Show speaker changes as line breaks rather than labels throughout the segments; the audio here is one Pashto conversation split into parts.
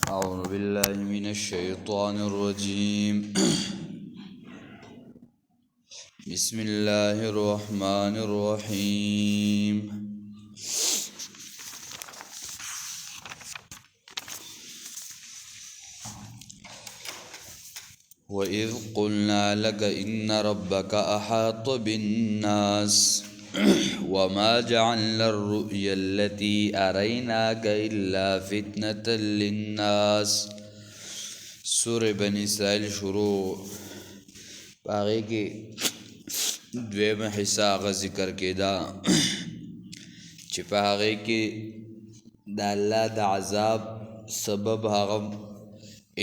أعوذ بالله من الشيطان الرجيم بسم الله الرحمن الرحيم وإذ قلنا لك إن ربك أحاط بالناس وما جعلنا الرؤيا التي أريناك إلا فتنة للناس سورة بني إسرائيل شروع باغی کی دویم حصہ آغا ذکر کے دا چی پاغی کی دا اللہ دا عذاب سبب آغا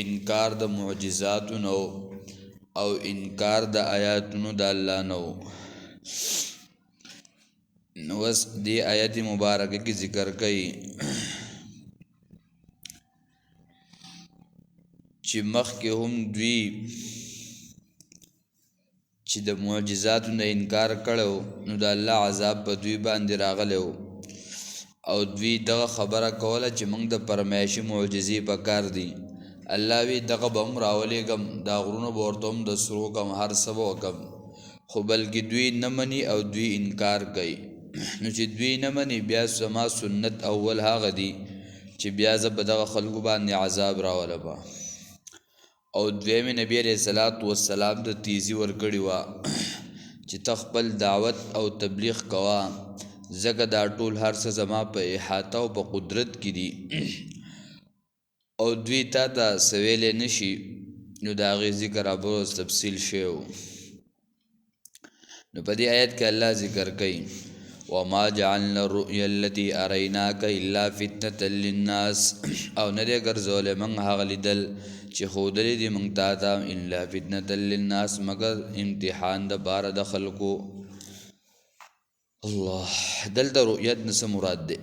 انکار دا معجزاتو نو او انکار دا آیاتنو دا اللہ نو نوز دی آیت مبارکہ کی ذکر کئی چی مخ کے ہم دوی چې د معجزاتو نه انکار کړو نو د الله عذاب په دوی باندې راغلو او دوی دغه خبره کوله چې موږ د فرمایشي معجزې په کار دي الله وی دغه به هم راولېږم دا غرونه به ورته هم د سرو کم هر څه به وکړم خو بلکې دوی نه مني او دوی انکار کوي نو چې دوی نه مني بیا زما سنت اول هغه دي چې بیا زه به دغه خلکو باندې عذاب راولم او دویم نبی علیہ الصلوۃ والسلام د تیزی ورکړی وا چې تخپل دعوت او تبلیغ کوا زګه دا ټول هر څه زما په احاطه او په قدرت کې دي او دوی تا سویل نشي نو دا غي ذکر ابروز تفصیل شیو نو په دې آیت کې الله ذکر کوي وما جعلنا الرؤيا التي أريناك إلا فتنة للناس او نه دې ګرځولې موږ هغه لیدل چې خودلې دې موږ ته الا فتنة للناس مگر امتحان د بار د خلقو الله دلته رؤیت نس مراد ده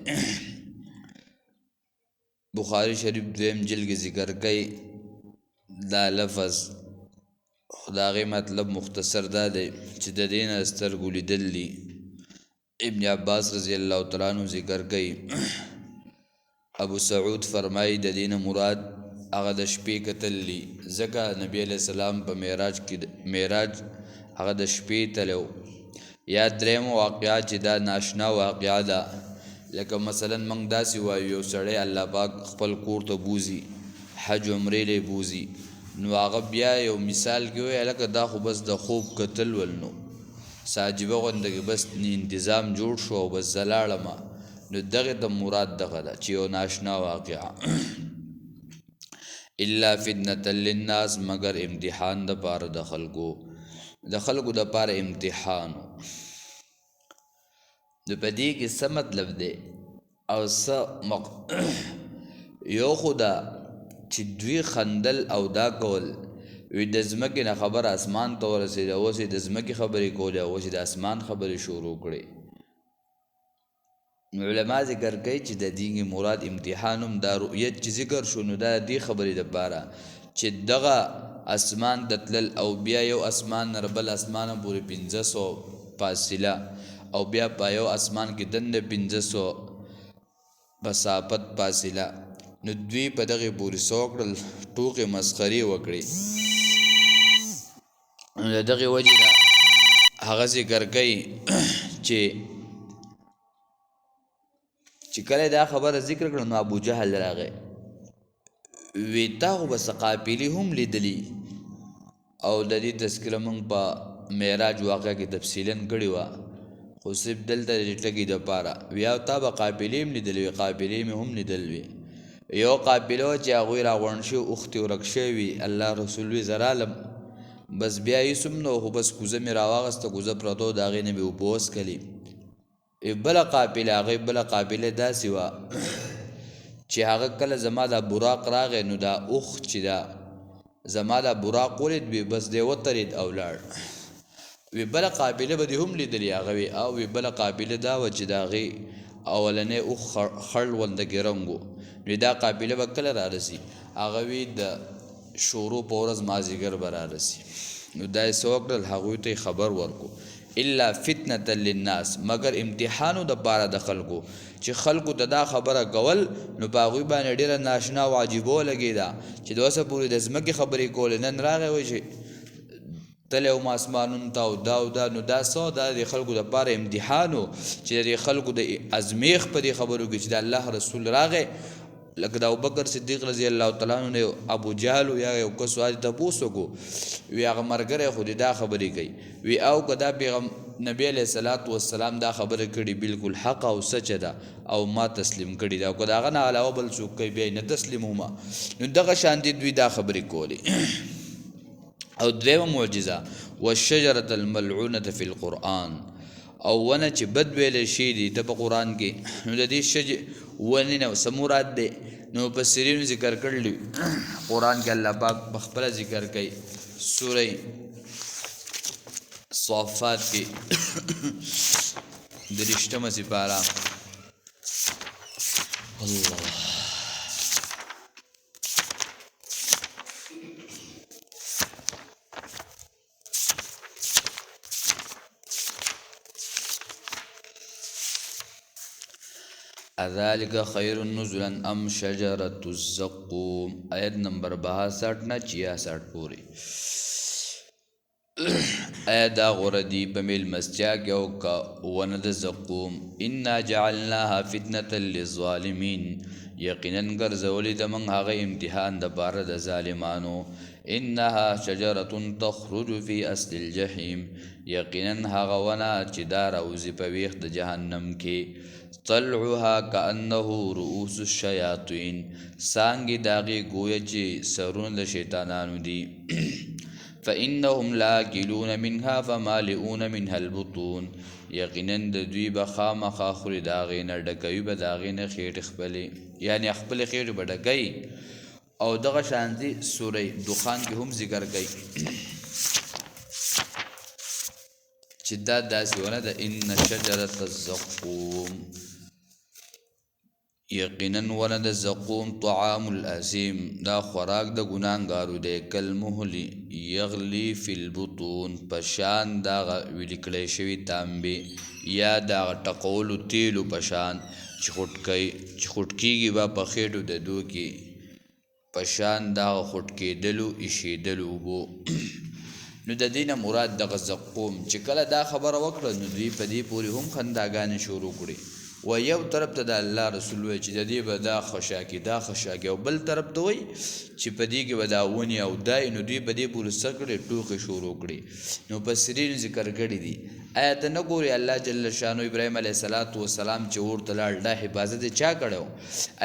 بخاری شریف دویم جلد کې ذکر کوي دا لفظ خداغه مطلب مختصر دا دی چې د دین استرګو لیدل دي ابن عباس رضی اللہ تعالیٰ عنہ ذکر کئی ابو سعود فرمائی د دین مراد هغه د شپې کتل لی ځکه نبی علیہ السلام په معراج هغه د شپې تلو یا دریم واقعا چې دا ناشنا واقعا ده لکه مثلا موږ داسې وایو یو سړی الله پاک خپل کور ته بوزي حج عمرې لی بوزي نو هغه بیا یو مثال کې وایي لکه دا خو بس د خوب کتل ولنو ساجبه غوندګي بس انتظام جوړ شو بس زلاړما نو دغه د مراد دغه ده چې یو ناشنا واقعا الا فتنه للناس مگر امتحان د پاره د خلکو د پاره امتحان د پدې کې څه مطلب دی او څه یو خدا چې دوی خندل او دا کول وی د ځمکې نه خبر اسمان ته ورسېده اوس یې د ځمکې خبرې کولې اوس یې د اسمان خبرې شروع کړې علما ذکر کوي چې د دې مراد امتحان هم دا رؤیت چې ذکر شو نو دا دې خبرې دپاره چې دغه اسمان د تلل او بیا یو اسمان نه بل اسمان پورې 1500 فاصله او بیا په یو اسمان کې دنده 1500 مسافت فاصله نو دوی په دغه پورې سوکړل ټوکې مسخرې وکړي دغه وجه دا هغه ذکر کوي چې کله دا خبره ذکر کړو نو ابو جهل راغی وی تا خو بس قافلې هم لیدلی او د دې تذکره موږ په معراج واقعه کې تفصیلا کړی و خو صرف دلته ټکی د پاره بیا تا به قافلې هم لیدلی قافلې هم لیدلوي یو قافله چې هغوی راغونډ شو اوښتې ورک شوي الله رسول وي زرالم بس بیا یې سم نو خو بس کوزه مې راواغسته کوزه پرتو د هغې نه مې اوبه وڅکلې بله قافله داسې وه چې هغه کله زما دا براق راغی نو دا اوښ چې دا زما دا براق ولید وي بس دی وترید او لاړ وی بله قافله به دې هم لیدلې هغه وي او وی بله قافله دا وه چې د هغې اولنی اوښ خړ غوندګې رنګ و نو دا قافله به کله رارسي هغه وی د شروع په ورځ مازدیګر به رارسي نو دا یې څه وکړل هغوی ته خبر ورکو الا فتنه للناس مگر امتحانو د پاره د خلکو چې خلکو ته دا خبره کول نو باغوی باندې ډیره ناشنا او عجیبو لګیدا چې دوسه پوری د زمکه خبرې کول نن راغی وای چې تل او اسمانون تا او دا نو دا سو د خلکو د پاره امتحانو چې د خلکو د ازمیخ په خبرو کې چې د الله رسول راغی لکه د ابوبکر صدیق رضی الله تعالی عنہ ابو جهل یا یو کس واجب تاسو کو وی هغه مرګره خو دا خبرې کوي وی او کدا پیغام نبی علیہ الصلوۃ والسلام دا خبره کړي بالکل حق او سچ ده او ما تسلیم کړي دا کدا غنه علاوه بل څوک کوي به نه تسلیم هما نو دغه شان دي دوی دا خبرې کولی او دریم معجزه والشجره الملعونه فی القرآن او ونه چې بد ویل شي دي د قرآن کې نو د دې ونی نو سمورات دی نو مفسرین ذکر کړل قرآن کې الله پاک بخبل ذکر کوي سوره صافات کې درشتمه سپارا الله اذالک خیر نزلا ام شجرة الزقوم آیت نمبر 62 نه 66 پوری آیت دا غردی بمیل مسجا کیو کا وند زقوم انا جعلناها فتنة للظالمین یقینا گرزولی دمن هغه امتحان د بار د ظالمانو انها شجرة تخرج في اصل الجحیم یقینا هغه ونه چې دا راوزی په ویخ د جهنم کې طلعها كأنه رؤوس الشياطين سانگی داغی گویا چې سرون د شیطانانو دي فإنهم لاكلون منها فمالئون منها البطون یقینا د دوی به خامخا خوري داغې نه ډکوي به داغې نه خېټې خپلې یعنی خپلې خېټې به ډکوي او دغه شان دي سوره دخان کې هم ذکر کوي چې دا داسې ونه ده ان شجرة الزقوم یقینا ونه د زقوم طعام الاسیم دا خوراک د ګناهګارو دی کالمهل یغلی فی البطون پشان دا ولیکلی شوي تانبې یا دا ټقولو تیلو پشان چې خوټکیږي به په خېټو د دو کې پشان دا خوټ کېدلو ایښېدلو اوبو نو د دې نه مراد دغه زقوم چې کله دا خبره وکړه نو دوی په دې پورې هم خنداګانې شروع کړي و یو طرف ته د الله رسول وی چې د دې به دا خشاکي او بل طرف ته وی چې په دې کې به دا ونې او دای نو دوی په دې پورې څه کړي ټوکې شروع کړي نو مفسرین ذکر کړي دي آیا ته نه ګورې الله جل شانو ابراهیم علیه السلام چې ورته لاړ دا حفاظت چا کړی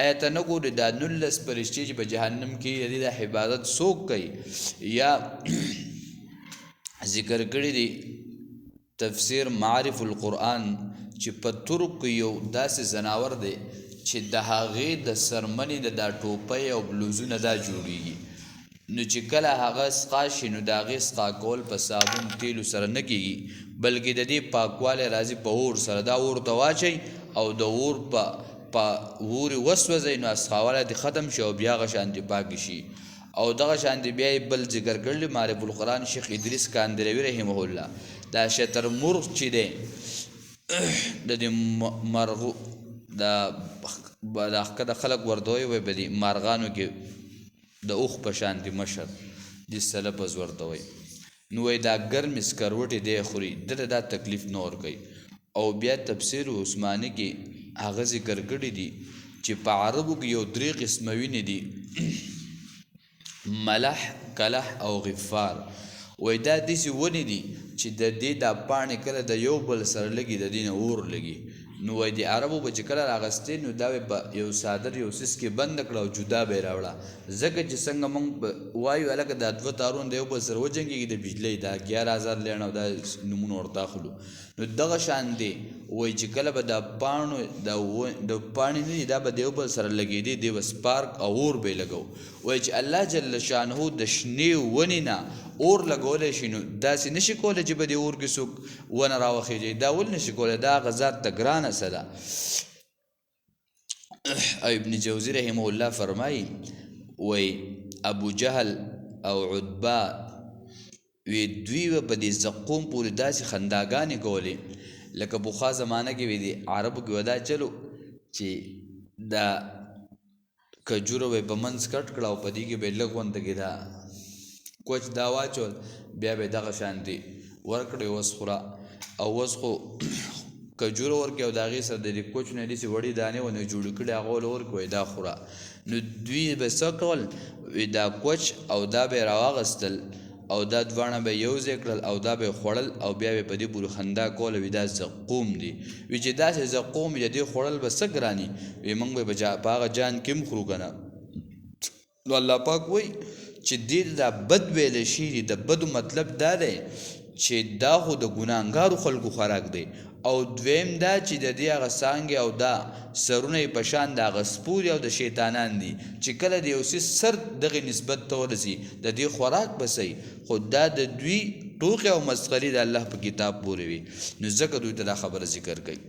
آیا ته نه ګورې دا 19 فرشتې چې په جهنم کې د حفاظت څوک کوي یا ذکر کړی دی تفسیر معارف القرآن چې په ترک یو داسې زناور دی چې د هغې د سرمنې د دا ټوپۍ او بلوزونه دا جوړیږي نو چې کله هغه سقا شي نو د هغې سقا کول په صابون تیلو سره نه کیږي بلکې د دې پاکوالی راځي په اور سره دا اور ته واچئ او د اور په اور وسوځئ نو سقاوالی دې ختم شي او بیا هغه شانتې پاکې شي او دغه شانتې بیا یې بل ذکر کړلی معرف القرآن شیخ ادریس کاندروي رحمه الله دا شترمرغ چې دی د دې مرغو د خلق ورته وایي په دې مارغانو کې د اوښ په شانتې مشر د سلپز ورته وایي نو وایي دا ګرمې سکروټې دی خوري دته دا تکلیف نه ورکوي او بیا تفسیر عثماني کې هغه ذکر کړي دي چې په عربو کې یو 3 قسمه وینې دي ملح کلح او غفار وای دا داسې ونې دي چې د دې دا پاڼې کله د یو بل سره لګي د دې نه اور لګي نو وای د عربو به چې کله راغستې نو دا به یو صادر یو سیس کې بند کړه او جدا به راوړه ځکه چې څنګه موږ وایو هلکه دا 2 تارون د یو بل سره وجنګېږي د بجلۍ دا 11000 لیڼه او دا نومونه ورته اخلو نو دغه شان دی وای چې کله به دا پاڼو د پاڼې نه دا به د یو بل سره لګېدي دی به سپارک او اور به یې لګو وای چې الله جل شانه د شنې ونې نه اور لګولی شي نو داسې نشي کولی چې به د اور کې څوک ونه راوخېږي دا ولې نشي کولی دا هغه ذات ته ګرانه څه ده او ابن جوزي رحمه الله فرمایي وای ابو جهل او عتبه وی دوی به په دې زقوم پورې داسې خنداګانې کولې لکه پخوا زمانه کې وی دي عربو کې ودا چلو چې دا کجوره به په منځ کټ کړه او په دې کې به لږ غونډه کې دا کوچ دا واچول بیا به دغه شانتي ورکړې اوس خورا او اوس خو کجوره ورکې او د هغې سره د دې کوچ نه داسې وړې دانې ونه جوړې کړې هغه ول ورکوی دا خوره نو دوی به څه کول دا کوچ او دا به یې راواغېستل او دا دواړه به یو ځای کړل او دا به یې خوړل او بیا به یې په دې پورې خندا کوله وي دا زقوم دی وي چې داسې زقوم وي د دې خوړل به څه ګراني وي موږ به په هغه جان کې هم خورو که نه نو الله پاک وایي چې دې دا بد ویلی شي دي د بدو مطلب دا دی چې دا خو د ګناهګارو خلکو خوراک دی او دویم دا چې د دې هغه څانګې او دا سرونه یې په شان د هغه سپورې او د شیطانان دي چې کله د یو څیز سر دغې نسبت ته ورسي د دې خوراک به صحیح خو دا د دوی ټوکې او مسخرې د الله په کتاب پورې وي نو ځکه دوی ته دا خبره ذکر کوي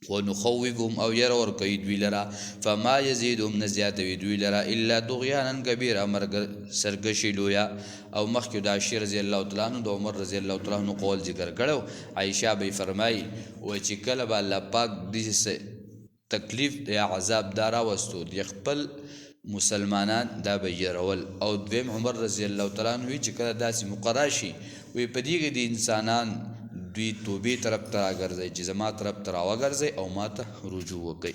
ونخوفهم او ير ورکوي دوی لره فما یزیدهم نه زیاتوي دوی لره الا طغیانا کبیره مرګ سرکشي لویه او مخکې د عایشې رضی الله تعالی عنه د عمر رضی الله تعالی عنه قول ذکر کړو عایشه به فرمایي و چې کله به الله پاک دې تکلیف یا عذاب دا راوستو د خپل مسلمانان دا به یرول او دویم عمر رضی الله تعالی عنه وی چې کله داسې مقرر شي وی په دې کې د انسانان دوی توبې طرف ته راګرځئ چې زما طرف ته راوګرځئ او ما ته رجوع وکړئ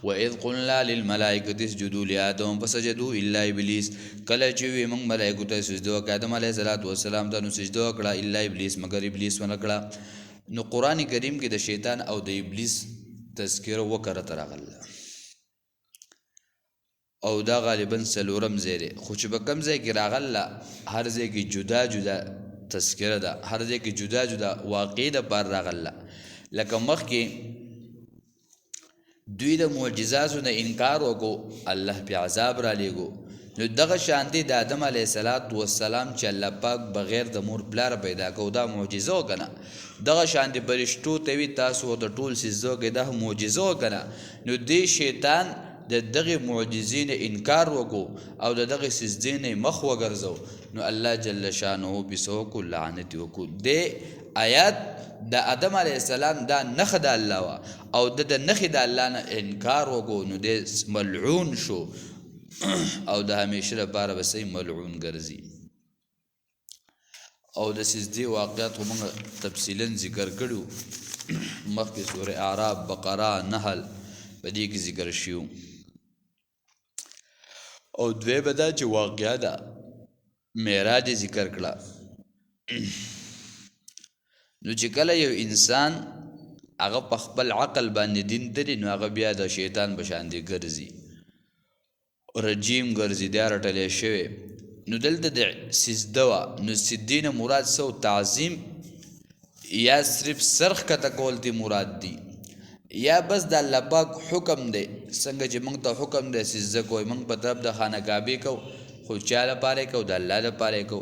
وَإِذْ قُلْنَا لِلْمَلَائِكَةِ اسْجُدُوا لِآدَمَ فَسَجَدُوا إِلَّا إِبْلِيسَ کله چې وی موږ ملائکو ته سجده وکړه آدم علیه السلام ته نو سجده وکړه الا ابلیس مگر ابلیس ونه کړه نو قرآن کریم کې د شیطان او د ابلیس تذکره وکړه راغله او دا غالبا څلورم ځای دی خو چې په کوم ځای کې راغله هر ځای کې جدا جدا تذکره ده هر ځای کې جدا جدا واقع ده پر راغله لکه مخکې دوی د معجزاتو نه انکار وکړو الله په عذاب را لیږو نو دغه شانتي د آدم علیه السلام چې الله پاک بغیر د مور پلار پیدا کو دا معجزه وکنه دغه شانتي فرشتو ته وی تاسو د ټول سيزو کې دا معجزه وکنه نو دی شیطان د دغه معجزې نه انکار وکړو او د دغه سجدې نه مخ وګرځو نو الله جل شانه بسوک لعنت وکړو د آیات د آدم علیه السلام دا نخ د الله وا او د نخ د الله نه انکار وکړو نو د ملعون شو او د همیشه لپاره به صحیح ملعون ګرځي او د سجدې واقعات هم تفصیلا ذکر کړو مخکې سوره اعراف بقره نحل په دې کې ذکر شیو او دوی به دا چې واقعه ده معراج ذکر کړه نو چې کله یو انسان هغه په خپل عقل باندې دین تري نو هغه بیا د شیطان په شان دی ګرځي رجیم ګرځي دا رټلی شوی نو دلته د سجده وه نو سجدې نه مراد څه تعظیم یا صرف سرخ کته کول دی مراد دی یا بس د الله پاک حکم دی څنګه چې موږ ته حکم دی سجده کوئ موږ په طرف د خانه کعبې کو خو چا لپاره کو د الله لپاره کو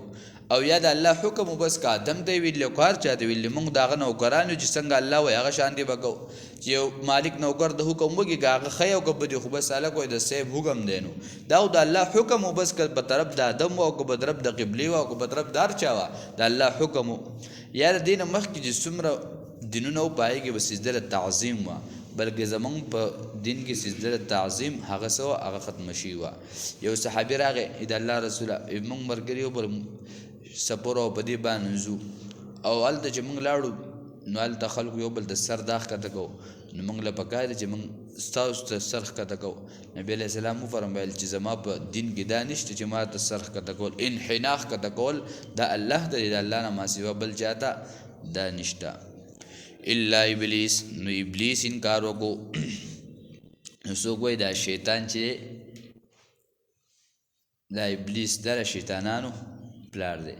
او یا د الله حکم بس کا آدم ته ویل کار چاته ویل موږ داغه نوکرانو چې څنګه الله وي هغه شان دی وکاو چې یو مالک نوکر د حکم وګي هغه خی او کبه دی خو بس الله کوئی د سیب حکم دینو دا د الله حکم بس ک په طرف د آدم او په طرف د قبله او په طرف دار چاوا د الله حکم یا د دین مخ کې څومره دینونو پایږي بس سجده تعظیم وا بلکې زمون په دین کې سجده تعظیم هغه سو هغه ختم شي وا یو صحابي راغی د الله رسول موږ مرګریو بل سپور او په دې باندې زو او هلته چې موږ لاړو نو هلته خلکو یو بل د سر داغ کته کو نو موږ له پکار چې موږ ستاسو ته سرخ کته کو نبی علیہ السلام فرمایل چې زما په دین کې دا نشته چې ما ته سرخ کته کول انحناخ کته کول دا الله د الله نه ما سیوا بل چاته دا نشته الا ابلیس نو ابلیس انکار وکړو نو څوک وایي دا شیطان چې دا ابلیس دا شیطانانو پلار دی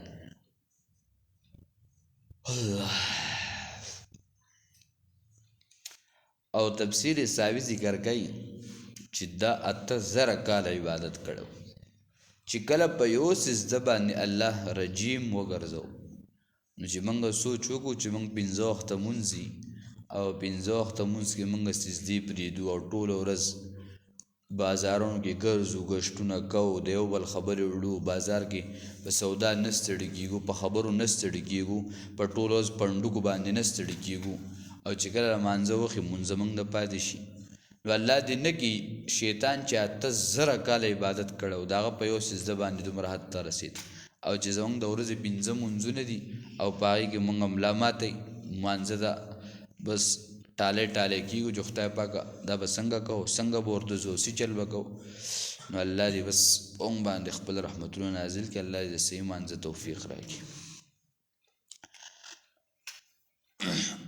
او تفسیر ساوی ذکر کوي چې دا 8000 کال عبادت کړو چې کله په یو سجده باندې الله رجیم وګرځو نو چې موږ سوچ وکړو چې موږ 15 وخته مونځي او 15 وخته مونځ کې موږ سجدې پرېږدو او ټوله ورځ بازارونو کې ګرځو ګشتونه کوو د یو بل خبرې وړو بازار کې په سودا نه ستړي کېږو په خبرو نه ستړي کېږو په ټول ورځ پنډوکو باندې نه ستړي کېږو او چې کله لمانځه وخي مونځ زموږ نه پاتې شي نو الله دې نه کړي شیطان چې 8,000 کاله عبادت کړی د هغه په یو سجده باندې دومره حد ته رسېد او چې زموږ د ورځې 5 مونځونه دي او په هغې کې مونږ ملا ماتئ مانځه ده بس ټالی ټالی کېږو چې خدای پاکه دا به څنګه کوو څنګه به ورته ځو څه چل به کوو نو الله دې بس په موږ باندې خپل رحمتونه نازل کړي الله دې د صحیح مانځه توفیق راکړي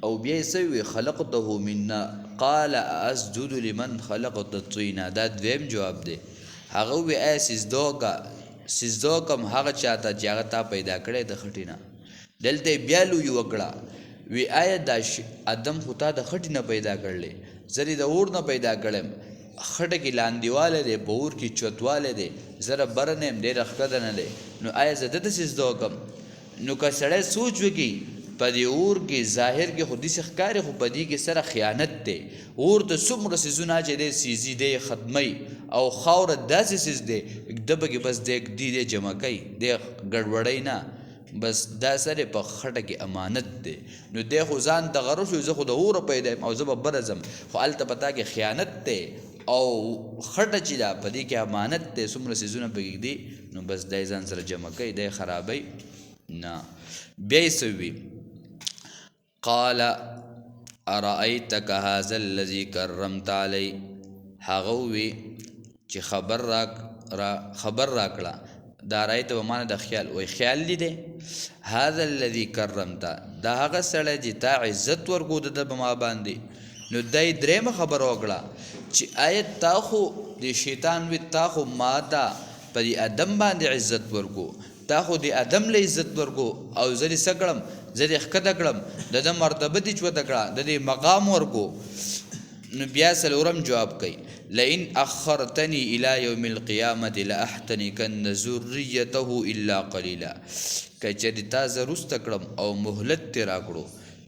او بیا یې څه وی خلقته منا قال اسجد لمن خلقت طینا دا دویم جواب دی هغه وی آیا سجدو کوم هغه چاته چې هغه تا پیدا کړی د خټې نه دلته بیا لوی وکړه وی آیا دا ادم خو تا د خټې نه پیدا کړلی زه دې د اور نه پیدا کړم خټه کې لاندېوالی دی په اور کې چوتوالی دی زه بره نه یم ډېره ښکته نه دی نو آیا زه دته سجده وکړم نو که سړی سوچ وکړي په دې اور کې ظاهر کې خو داسې ښکاري خو په دې کې سره خیانت دی اور ته څومره څیزونه چې دی سیزي دی ختموي او خاوره داسې څیز دی ده پکې بس دی جمع کوي دی ګډوډوي نه بس دا سره په خټه کې امانت دی نو دی خو ځان دغه شو زه خو د اوره پیدا یم او زه به بره ځم خو هلته په تا کې خیانت دی او خټه چې ده په دې کې امانت دی څومره څیزونه پکې دي نو بس دی ځان سره جمع کوي دی خرابوي نه بیا یې څه وي قال ارأيتك هذا الذي كرمت علي هغه وی چې خبر راکړه دا رایته به معنی د خیال وی خیال لیدې هذا الذي کرمت دا هغه سړی چې تا عزت ورکو د په ما باندې نو دای درېمه خبره وکړه چې آیت تا خو د شیطان وی تا خو ما ته په ادم باندې عزت ورکو تا خو د ادم له عزت ورکو او زه دې څه کړم زه دې ښکته کړم د ده مرتبه دې چوته کړه د دې مقام ورکو نو بیا څلورم جواب کوي لئن اخرتني الى يوم القيامه لاحتنكن ذريته الا قليلا که چېرې تا زه رسته کړم او مهلت ترې راکړو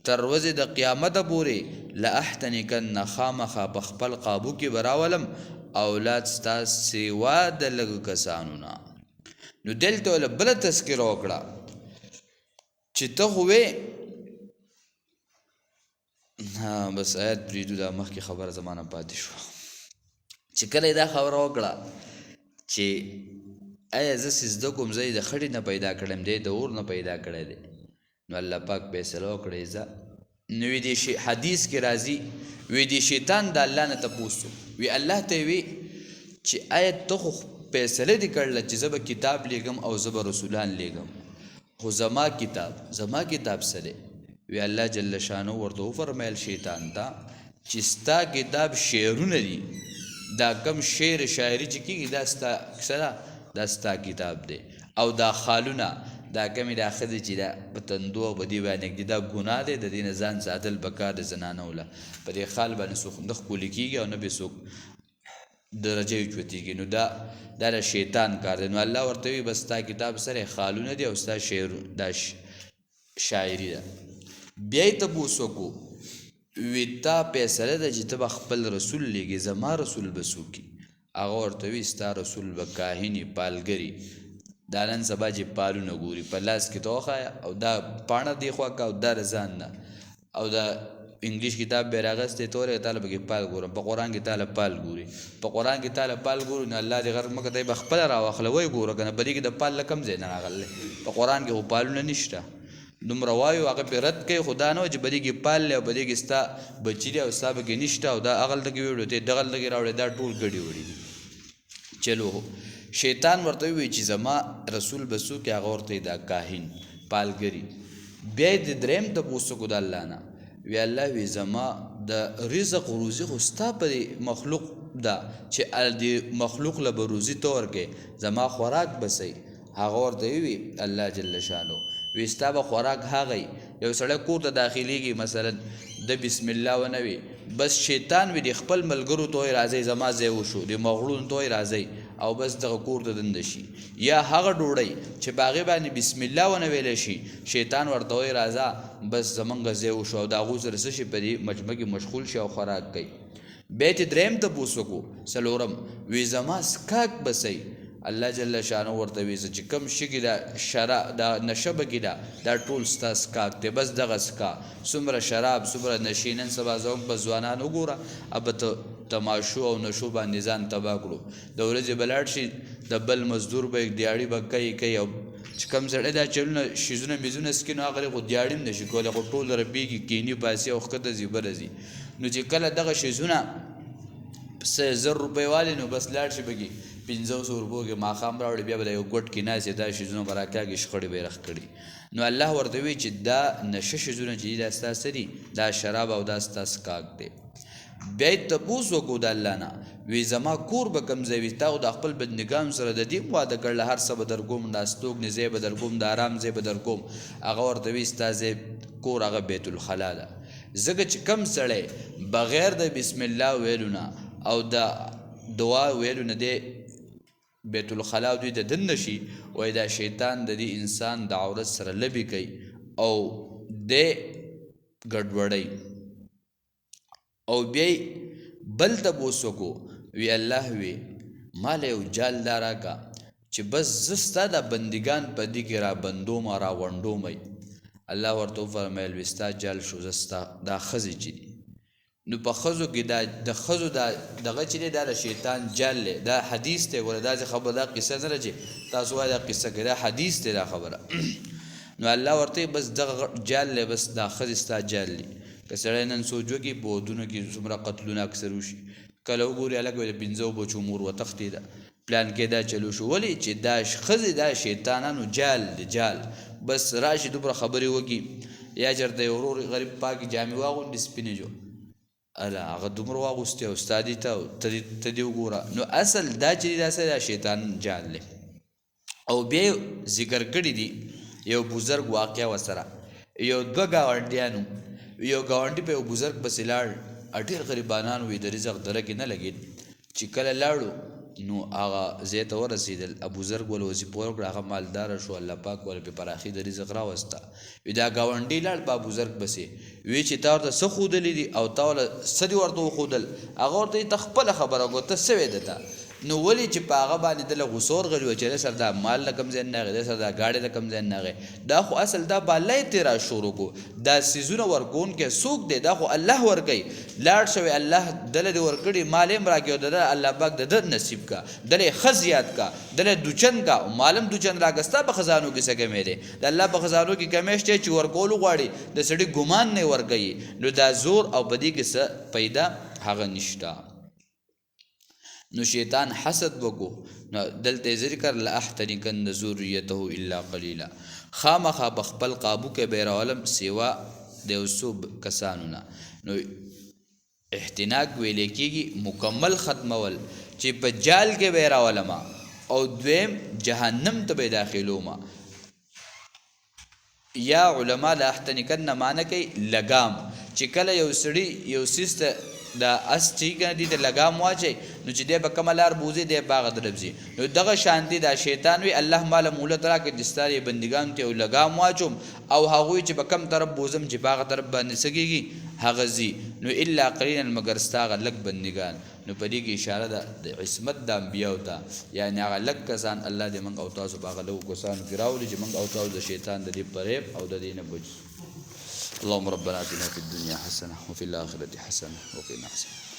تر ورځې د قیامته پورې لاحتنکن خامخا په خپل قابو کې به راولم اولاد ستا سوا د لږو کسانو نه نو دلته وله بله تذکره وکړه چې ته خو وې بس آیت پرېږدو دا مخکې خبره زمانه پاتې شوه چې کله یې دا خبره وکړه چې آیا زه سجده کوم زه یې د خټې نه پیدا کړم دی د اور نه پیدا کړی دی نو الله پاک فیصله وکړه زه نو وی دې حدیث کې راځي وی دې شیطان د الله نه تپوس وی الله ته وی چې آیا ته خو فیصله دې کړله چې زه به کتاب لیږم او زه به رسولان لیږم خو زما کتاب سره وی الله جل شانو ورته وفرمیل شیطان ته چې ستا کتاب شعرونه دي دا کم شعر شاعري چې کېږي دا ستا کتاب دی او دا خالونه دا کمې دا ښځې چې دا په تندو او په دې باندې ږدي دا ګناه دی د دې نه ځان ساتل پکار د زنانو له په دې خال باندې څوک نه ښکلي کېږي او نه به څوک درجه اوچتېږي نو دا د شیطان کار دی نو الله ورته وي بس ستا کتاب سره خالونه دي او ستا شعر دا شاعري ده بیا یې تپوس وکړو وی تا فیصله ده چې ته به خپل رسول لیږې زما رسول به څوک هغه ورته وي ستا رسول به کاهني پالګري دا نن سبا چې پالونه ګوري په لاس کې ته وښایه او دا پاڼه دې خوا که او دا رضان نه او دا انګلیش کتاب به راغستی تورې تاله پکې پال ګورم په قرآن کې تاله پال ګوري په قرآن کې تاله پال ګوري نو الله دې غرق مکه دی به خپله راواخله وی ګوره که نه په دې کې د پال له کم ځای نه راغلی په قرآن کې خو پالونه نشته دومره وایو هغه پې رد کوي خو دا نه و چې په دې کې پال دی او په دې کې ستا بچي دی او ستا پکې نشته او دا هغلته کې ویړو ته دغلته کې راوړی دا ټول ګډې وړي دي چلو شیطان ورته وی چې زما رسول به څوک هغه ورته دا کاهن پالګري بیا یې د درېم تپوس وکړو د الله نه وی الله وی زما د رزق روزي خو ستا په مخلوق ده چې د مخلوق له به روزي ته ورکې زما خوراک به صحیح هغه ورته وی الله جل شانو وی ستا به خوراک هغه یو سړی کور ته داخلېږي مثلا د بسم الله ونه وي بس شیطان وي د خپل ملګرو ته وایي راځئ زما ځای وشو د مغړونو ته وایي راځئ او بس دغه کور ته دنده شي یا هغه ډوډۍ چې په هغې باندې بسم الله ونه ویلی شي شیطان ورته وایي راځه بس زمونږ ځای وشو او د هغو سره څه شي په دې مجمع کې مشغول شي او خوراک کوي بیت دریم تپوس وکړو څلورم وی زما څښاک به څه الله جل شانه ورته وی چې کوم شګي دا شراب دا نشه بګي دا ټول ستا څښاک دی بس دغه څښه څومره شراب څومره نشې نن سبا زموږ په ځوانان وګوره اب ته تماشو او نشو باندې ځان تباه کړو د ورځې به لاړ شي د بل مزدور به دیاړي به کوي او چې کوم سړی دا چلونه شیزونه میزونه سکي نو هغه خو دیاړي هم نشي کولی خو ټول ربېږي کیني باسي او ښکته ځي بره ځي نو چې کله دغه شیزونه 1000 روپۍ والي نو بس لاړ شي بګي 500 روپو کې ماښام راوړي بیا به د یو ګوټ کې ناستې دا شیزونه به راکاږي شخړې به یې رخ کړي نو الله ورته وایي چې دا نشه شیزونه چې دي دا ستا څه دي دا شراب او دا ستا څښاک دی بیا یې تپوس وکړو د الله نه وی زما کور به کوم ځای وي تا خو د خپل بندګانو سره د دې واده کړله هر څه به درکوم د استوګنې ځای به درکوم د آرام ځای به درکوم هغه ورته وایي ستا ځای کور هغه بیت الخلا ده ځکه چې کم سړی بغیر د بسم الله ویلو نه او د دعا ویلو نه دی بیت الخلا دوی د دن نشي وای دا شیطان د دې انسان د عورت سره لبي کوي او د ګډوډي او بیا بل تپوس وکړو وی الله وی مال یو جال دا راکا چې بس زه ستا د بندګان په دې کې را بندوم را غونډوم الله ورته وفرمیل وی ستا جال شو زه ستا دا ښځې چې دي نو په ښځو کې د ښځو دغه چې دی دا د شیطان جال دی دا حدیث دی ګوره داسې خبره دا قصه نه ده چې تاسو وایي دا قصه کې دا حدیث دی دا خبره نو الله ورته بس دغه جال دی بس دا ښځې ستا جال دی که سړی نن سوچ وکړي په ودونو کې څومره قتلونه اکثر وشي کله وګوري هلک به د 5 بچو مور وتښتېده پلان کې دا چلو شو ولې چې دا ښځې دا شیطانانو جال دی جال بس راشي دومره خبرې وکړي یا چېرته یو ورور غریب پاکې جامې واغوندي سپینې جو الا هغه دومره واغوستې او ستا دي ته دې وګوره نو اصل دا چې دا څه دا شیطان جال دی او بیا ذکر کړي دي یو بزرګ واقعه ورسره یو دوه ګاونډیانو یو ګاونډي په یو بزرګ پسې لاړ ډېر غریبانان وي د رزق دره کې نه لګېد چې کله لاړو نو هغه ځای ته ورسېدل بزرګ ول وظیفه ورکړه هغه مالداره شو الله پاک ول په پراخي د رزق راوسته وي دا ګاونډي لاړ په بزرګ پسې وی چې تا ورته څه ښودلي دي او تا څه دي ورته وښودل هغه ورته ته خپله خبره وکړه ته څه وې ده نو ولې چې په هغه باندې دله غوسور غلي و چې د سر دا مال له کوم ځای نه راغی د سر دا ګاډۍ له کوم ځای نه راغی دا خو اصل دا بالای تیرا شروع کو دا سیزونه ورکوونکی څوک دی دا خو الله ورکوي لاړ شوی الله دله دې ورکړي مال یې هم راکړي او د الله پاک د ده نصیب کا دله یې ښه زیات کا دله یې دوچن کا مال هم دوچن راکړه ستا په خزانو کې څه کمی دی د الله په خزانو کې کمی شته چې ورکولو غواړي د سړي ګمان نه ورکوي نو دا زور او بدي کې څه پیدا هغه نشته نو شیطان حسد وکړو نو دلته ذکر لاحترقن ذریته الا قلیلا خامخا بخپل قابو کې بیر عالم سیوا د وسوب کسانو نه نو احتناق ویل کېږي مکمل ختمول چې په جال کې بیر عالم او دویم جهنم ته به داخلو ما یا علما لاحتنقن معنی کوي لګام چې کله یو سړی یو سیسته دا اس چې کنه دي ته لګام واچي نو چې دی به کومه لار بوځي دی باغ دربځي نو دغه شانتي دا شیطان وي الله مال مولت راکړي چې ستاري بندګان ته لګام واچوم او هغوی چې به کم طرف بوزم چې باغ طرف باندې سګيږي هغه زی نو الا قليلا مگر ستاغه لګ بندګان نو په دې کې اشاره ده د عصمت د انبیاء ته یعنی هغه لګ کسان الله دې موږ او تاسو باغ له کسان ګراولي چې موږ او تاسو د شیطان د دې پرېب او د دې نه بچ اللهم ربنا اتنا في الدنيا حسنه وفي الاخره حسنه وقنا عذاب